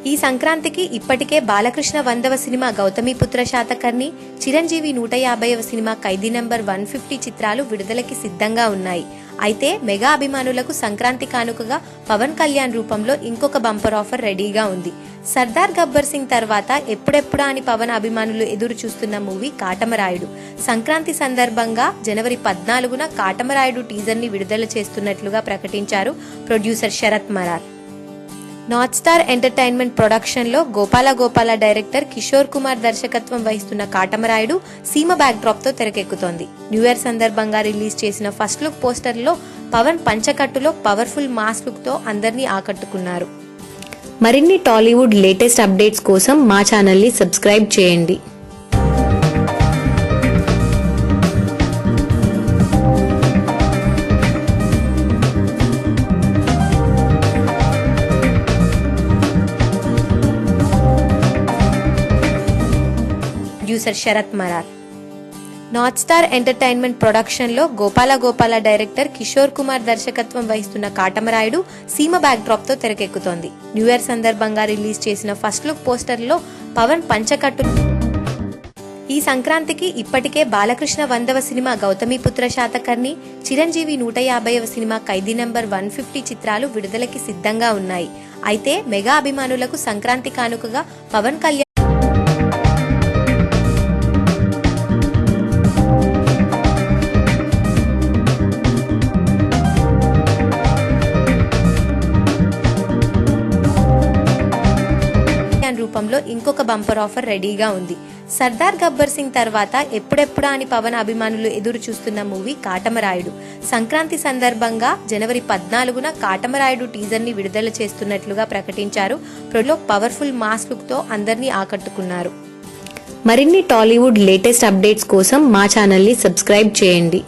ఈ సంక్రాంతికి ఇప్పటికే బాలకృష్ణ 100వ సినిమా గౌతమిపుత్ర శాతకర్ణి, చిరంజీవి 150వ సినిమా ఖైదీ నంబర్ 150 చిత్రాలు విడుదలకి సిద్ధంగా ఉన్నాయి. అయితే మెగా అభిమానులకు సంక్రాంతి కానుకగా పవన్ కళ్యాణ్ రూపంలో ఇంకొక బంపర్ ఆఫర్ రెడీగా ఉంది. సర్దార్ గబ్బర్ సింగ్ తర్వాత ఎప్పుడెప్పుడా అని పవన్ అభిమానులు ఎదురు చూస్తున్న మూవీ కాటమరాయుడు. సంక్రాంతి సందర్భంగా జనవరి 14న కాటమరాయుడు టీజర్ ని విడుదల చేస్తున్నట్లుగా ప్రకటించారు producer Sharath Marar. North Star Entertainment production లో గోపాల డైరెక్టర్ కిషోర్ కుమార్ దర్శకత్వం వహిస్తున్న కాటమరాయుడు సీమ బ్యాక్ డ్రాప్ తో తెరకెక్కుతోంది. న్యూ ఇయర్ సందర్భంగా రిలీజ్ చేసిన ఫస్ట్ లుక్ పోస్టర్ లో పవన్ పంచకట్టులో పవర్ఫుల్ మాస్ లుక్ తో అందరినీ ఆకట్టుకున్నారు. మరిన్ని టాలీవుడ్ లేటెస్ట్ అప్డేట్స్ కోసం మా ఛానల్ ని సబ్స్క్రైబ్ చేయండి. Producer Sharath Marar. North Star Entertainment production లో గోపాల డైరెక్టర్ కిషోర్ కుమార్ దర్శకత్వం వహిస్తున్న కాటమరాయుడు సీమ బ్యాక్ డ్రాప్ తో తెరకెక్కుతోంది. న్యూ ఇయర్ సందర్భంగా రిలీజ్ చేసిన ఫస్ట్ లుక్ పోస్టర్ లో పవన్ పంచకట్టు. ఈ సంక్రాంతికి ఇప్పటికే బాలకృష్ణ 100వ సినిమా గౌతమిపుత్ర శాతకర్ణి, చిరంజీవి 150వ సినిమా ఖైదీ నంబర్ 150 చిత్రాలు విడుదలకి సిద్ధంగా ఉన్నాయి. అయితే మెగా అభిమానులకు సంక్రాంతి కానుకగా పవన్ కళ్యాణ్ రూపంలో ఇంకొక బంపర్ ఆఫర్ రెడీగా ఉంది. సర్దార్ గబ్బర్ సింగ్ తర్వాత ఎప్పుడెప్పుడా అని పవన్ అభిమానులు ఎదురు చూస్తున్న మూవీ కాటమరాయుడు. సంక్రాంతి సందర్భంగా జనవరి 14న కాటమరాయుడు టీజర్ ని విడుదల చేస్తున్నట్లుగా ప్రకటించారు. పవర్ఫుల్ మాస్ లుక్ తో అందరినీ ఆకట్టుకున్నారు. మరిన్ని టాలీవుడ్ లేటెస్ట్ అప్డేట్స్ కోసం మా ఛానల్ ని సబ్స్క్రైబ్ చేయండి.